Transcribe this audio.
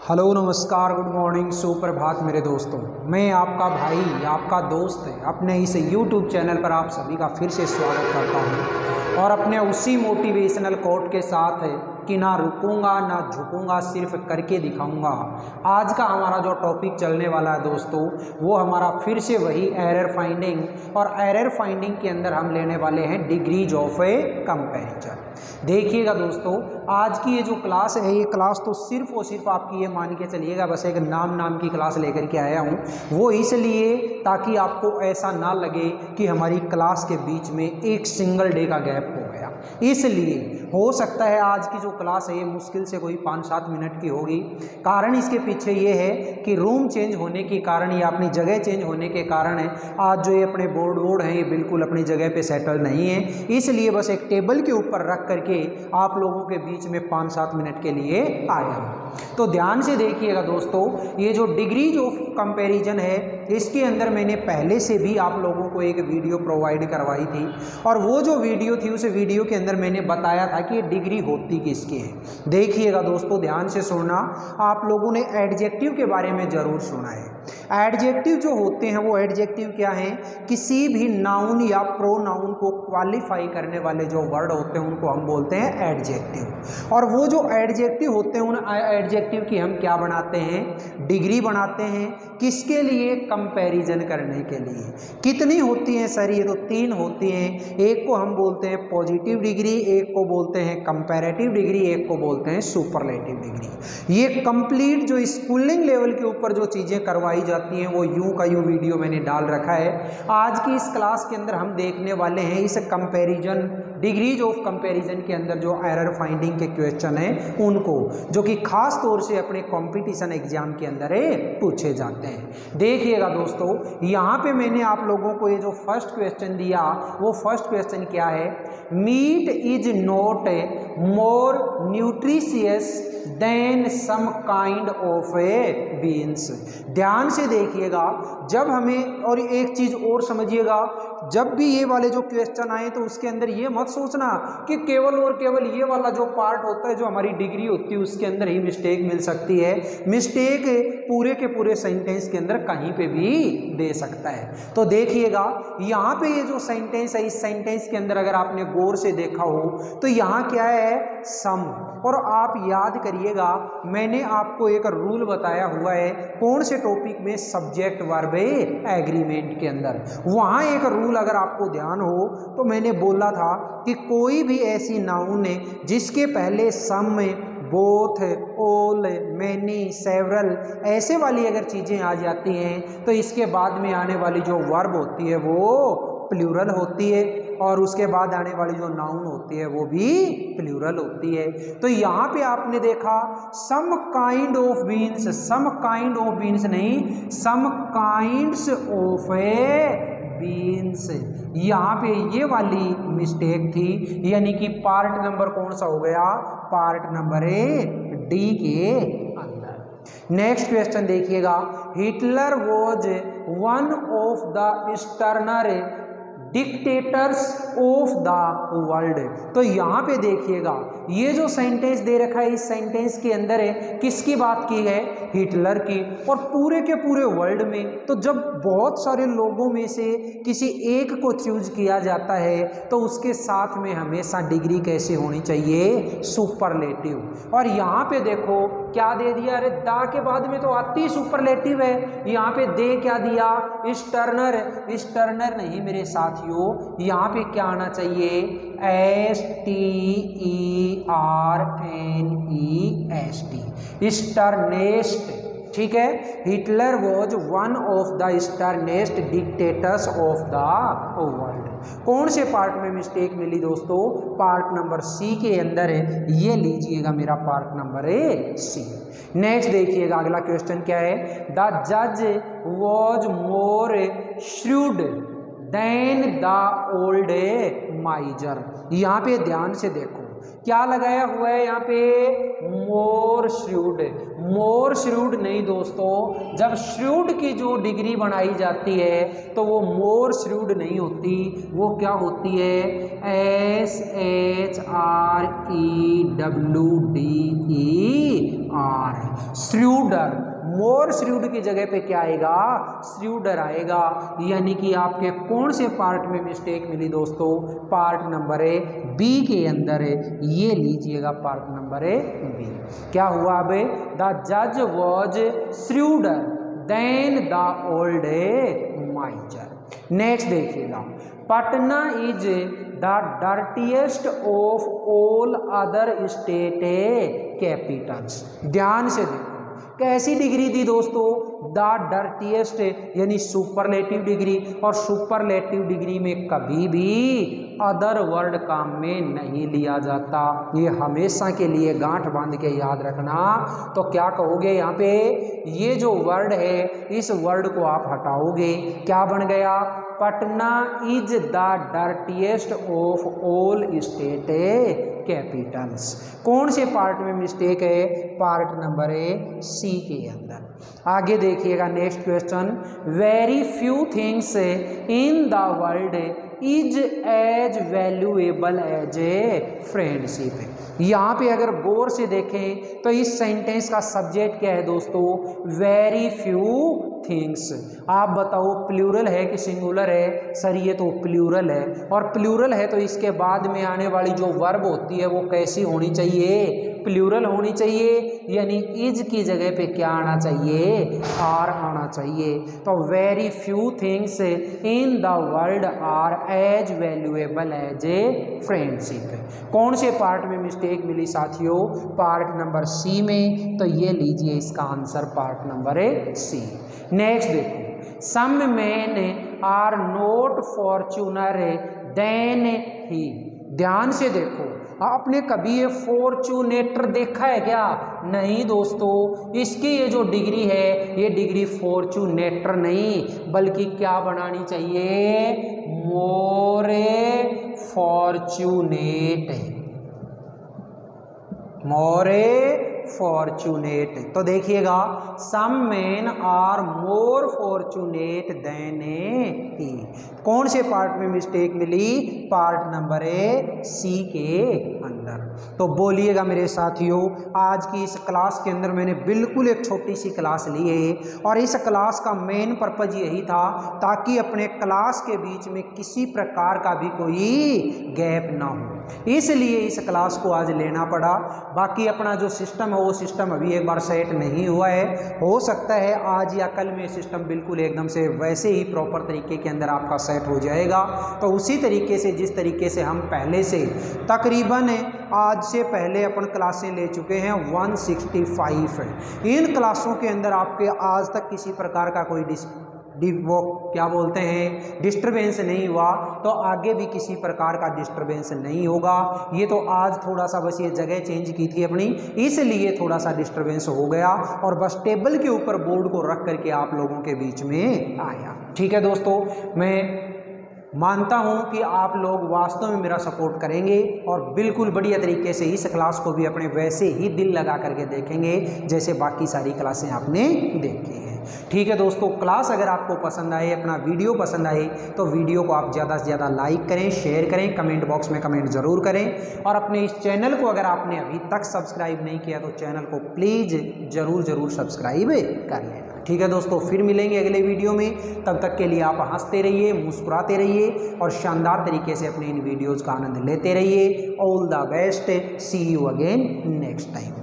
Hello नमस्कार good morning सुप्रभात मेरे दोस्तों। मैं आपका भाई आपका दोस्त अपने इस यूट्यूब चैनल पर आप सभी का फिर से स्वागत करता हूं और अपने उसी मोटिवेशनल कोट के साथ कि ना रुकूंगा ना झुकूंगा, सिर्फ करके दिखाऊंगा। आज का हमारा जो टॉपिक चलने वाला है दोस्तों, वो हमारा फिर से वही एरर फाइंडिंग, और एरर फाइंडिंग के अंदर हम लेने वाले हैं डिग्रीज ऑफ ए कंपैरिजन। देखिएगा दोस्तों, आज की ये जो क्लास है, ये क्लास तो सिर्फ और सिर्फ आपकी ये मान के चलिएगा बस एक नाम की क्लास लेकर के आया हूँ। वो इसलिए ताकि आपको ऐसा ना लगे कि हमारी क्लास के बीच में एक सिंगल डे का गैप हो गया। इसलिए हो सकता है आज की जो क्लास है ये मुश्किल से कोई 5-7 मिनट की होगी। कारण इसके पीछे ये है कि रूम चेंज होने के कारण या अपनी जगह चेंज होने के कारण है आज जो ये अपने बोर्ड हैं ये बिल्कुल अपनी जगह पे सेटल नहीं है। इसलिए बस एक टेबल के ऊपर रख करके आप लोगों के बीच में 5-7 मिनट के लिए आया हूँ। तो ध्यान से देखिएगा दोस्तों, ये जो डिग्रीज ऑफ कंपैरिजन है इसके अंदर मैंने पहले से भी आप लोगों को एक वीडियो प्रोवाइड करवाई थी, और वो जो वीडियो थी उस वीडियो के अंदर मैंने बताया था कि ये डिग्री होती किसकी है। देखिएगा दोस्तों, ध्यान से सुनना। आप लोगों ने एडजेक्टिव के बारे में जरूर सुना है। एडजेक्टिव जो होते हैं वो एडजेक्टिव क्या है, किसी भी नाउन या प्रोनाउन को क्वालिफाई करने वाले जो वर्ड होते हैं उनको हम बोलते हैं एडजेक्टिव। और वो जो एडजेक्टिव होते हैं उन एडजेक्टिव की हम क्या बनाते हैं, डिग्री बनाते हैं। किसके लिए, कंपैरिजन करने के लिए। कितनी होती हैं सर, ये तो 3 होती हैं। एक को हम बोलते हैं पॉजिटिव डिग्री, एक को बोलते हैं कंपैरेटिव डिग्री, एक को बोलते हैं सुपरलेटिव डिग्री। ये कंप्लीट जो स्कूलिंग लेवल के ऊपर जो चीज़ें करवाई जाती हैं वो यूं का यूं वीडियो मैंने डाल रखा है। आज की इस क्लास के अंदर हम देखने वाले हैं इस कंपैरिजन, डिग्रीज ऑफ कंपैरिजन के अंदर जो एरर फाइंडिंग के क्वेश्चन हैं उनको, जो कि खास तौर से अपने कंपटीशन एग्जाम के अंदर पूछे जाते हैं। देखिएगा दोस्तों, यहाँ पे मैंने आप लोगों को ये जो फर्स्ट क्वेश्चन दिया वो फर्स्ट क्वेश्चन क्या है, meat is not more nutritious than some kind of a beans. ध्यान से देखिएगा, जब हमें, और एक चीज और समझिएगा, जब भी ये वाले जो क्वेश्चन आए तो उसके अंदर ये मत सोचना कि केवल और केवल ये वाला जो पार्ट होता है जो हमारी डिग्री होती है उसके अंदर ही मिस्टेक मिल सकती है। मिस्टेक पूरे के पूरे सेंटेंस के अंदर कहीं पे भी दे सकता है। तो देखिएगा, यहाँ पे ये जो सेंटेंस है, इस सेंटेंस के अंदर अगर आपने गौर से देखा हो तो यहाँ क्या है, सम। और आप याद करिएगा, मैंने आपको एक रूल बताया हुआ है कौन से टॉपिक में, सब्जेक्ट वर्ब एग्रीमेंट के अंदर। वहाँ एक रूल अगर आपको ध्यान हो तो मैंने बोला था कि कोई भी ऐसी नाउन है जिसके पहले सम में बोथ, ऑल, मैनी, सेवरल ऐसे वाली अगर चीज़ें आ जाती हैं तो इसके बाद में आने वाली जो वर्ब होती है वो प्लूरल होती है, और उसके बाद आने वाली जो नाउन होती है वो भी प्लूरल होती है। तो यहाँ पे आपने देखा some kind of beans, some kind of beans नहीं, some kinds of a beans. यहाँ पे ये वाली मिस्टेक थी, यानी कि पार्ट नंबर कौन सा हो गया, पार्ट नंबर डी के अंदर। नेक्स्ट क्वेश्चन देखिएगा, Hitler was one of the sterner dictators of the world. तो यहाँ पे देखिएगा, ये जो सेंटेंस दे रखा है इस सेंटेंस के अंदर है किसकी बात की है, हिटलर की। और पूरे के पूरे वर्ल्ड में, तो जब बहुत सारे लोगों में से किसी एक को चूज किया जाता है तो उसके साथ में हमेशा डिग्री कैसे होनी चाहिए, सुपरलेटिव। और यहाँ पे देखो क्या दे दिया, अरे दा के बाद में तो आती सुपरलेटिव है, यहाँ पे दे क्या दिया, स्टर्नर। स्टर्नर नहीं मेरे साथियों, यहाँ पे क्या आना चाहिए, STERNEST, स्टर्नेस्ट। ठीक है, Hitler was one of the sternest dictators of the world. कौन से पार्ट में मिस्टेक मिली दोस्तों, पार्ट नंबर सी के अंदर है, ये लीजिएगा मेरा पार्ट नंबर सी। नेक्स्ट देखिएगा, अगला क्वेश्चन क्या है, द जज was more shrewd than the old miser. यहाँ पे ध्यान से देखो क्या लगाया हुआ है, यहाँ पे मोर श्रूड। मोर श्रूड नहीं दोस्तों, जब श्रूड की जो डिग्री बनाई जाती है तो वो मोर श्रूड नहीं होती, वो क्या होती है, SHREWDE आर, श्रूडर, मोर श्रूड की जगह पे क्या आएगा, श्रूडर आएगा। यानी कि आपके कौन से पार्ट में मिस्टेक मिली दोस्तों, पार्ट नंबर ए बी के अंदर है, ये लीजिएगा पार्ट नंबर ए बी। क्या हुआ अब, द जज was shrewder than the old miser. Next देखिएगा, Patna is the dirtiest of all other state capitals. ध्यान से देखो कैसी डिग्री दी दोस्तों, द डर्टीएस्ट यानी सुपरलेटिव डिग्री, और सुपरलेटिव डिग्री में कभी भी अदर वर्ड काम में नहीं लिया जाता, ये हमेशा के लिए गांठ बांध के याद रखना। तो क्या कहोगे यहाँ पे, ये जो वर्ड है इस वर्ड को आप हटाओगे, क्या बन गया, Patna is the dirtiest of all state Capitals. कौन से पार्ट में मिस्टेक है, पार्ट नंबर ए सी के अंदर। आगे देखिएगा next question, very few things in the world is as valuable as a friendship. यहाँ पे अगर गौर से देखें तो इस सेंटेंस का सब्जेक्ट क्या है दोस्तों, वेरी फ्यू थिंग्स। आप बताओ प्लूरल है कि सिंगुलर है, सर ये तो प्लूरल है, और प्लूरल है तो इसके बाद में आने वाली जो वर्ब होती है वो कैसी होनी चाहिए, प्लूरल होनी चाहिए। यानी इज की जगह पे क्या आना चाहिए, आर आना चाहिए। तो very few things in the world are as valuable as a friendship. कौन से पार्ट में मिस्टेक मिली साथियों, पार्ट नंबर सी में। तो ये लीजिए इसका आंसर पार्ट नंबर है सी। नेक्स्ट देखो, some man are not fortuner than he. ध्यान से देखो, आपने कभी ये फॉर्चूनेटर देखा है क्या, नहीं दोस्तों, इसकी ये जो डिग्री है ये डिग्री फॉर्चूनेटर नहीं बल्कि क्या बनानी चाहिए, मोरे फॉर्चूनेट, मोरे फॉर्चूनेट। तो देखिएगा, some man are more fortunate than he. कौन से पार्ट में मिस्टेक मिली, पार्ट नंबर ए सी के अंदर। तो बोलिएगा मेरे साथियों, आज की इस क्लास के अंदर मैंने बिल्कुल एक छोटी सी क्लास ली है, और इस क्लास का मेन पर्पज यही था ताकि अपने क्लास के बीच में किसी प्रकार का भी कोई गैप ना हो, इसलिए इस क्लास को आज लेना पड़ा। बाकी अपना जो सिस्टम है वो सिस्टम अभी एक बार सेट नहीं हुआ है, हो सकता है आज या कल में सिस्टम बिल्कुल एकदम से वैसे ही प्रॉपर तरीके के अंदर आपका सेट हो जाएगा। तो उसी तरीके से जिस तरीके से हम पहले से तकरीबन आज से पहले अपन क्लासें ले चुके हैं 165 है, इन क्लासों के अंदर आपके आज तक किसी प्रकार का कोई वो क्या बोलते हैं डिस्टरबेंस नहीं हुआ, तो आगे भी किसी प्रकार का डिस्टरबेंस नहीं होगा। ये तो आज थोड़ा सा बस ये जगह चेंज की थी अपनी, इसलिए थोड़ा सा डिस्टरबेंस हो गया, और बस टेबल के ऊपर बोर्ड को रख करके आप लोगों के बीच में आया। ठीक है दोस्तों, मैं मानता हूं कि आप लोग वास्तव में मेरा सपोर्ट करेंगे और बिल्कुल बढ़िया तरीके से इस क्लास को भी अपने वैसे ही दिल लगा करके देखेंगे जैसे बाकी सारी क्लासें आपने देखी हैं। ठीक है दोस्तों, क्लास अगर आपको पसंद आए, अपना वीडियो पसंद आए, तो वीडियो को आप ज़्यादा से ज़्यादा लाइक करें, शेयर करें, कमेंट बॉक्स में कमेंट ज़रूर करें, और अपने इस चैनल को अगर आपने अभी तक सब्सक्राइब नहीं किया तो चैनल को प्लीज़ ज़रूर सब्सक्राइब कर लेना। ठीक है दोस्तों, फिर मिलेंगे अगले वीडियो में, तब तक के लिए आप हंसते रहिए, मुस्कुराते रहिए और शानदार तरीके से अपने इन वीडियोज़ का आनंद लेते रहिए। All the best, see you again next time.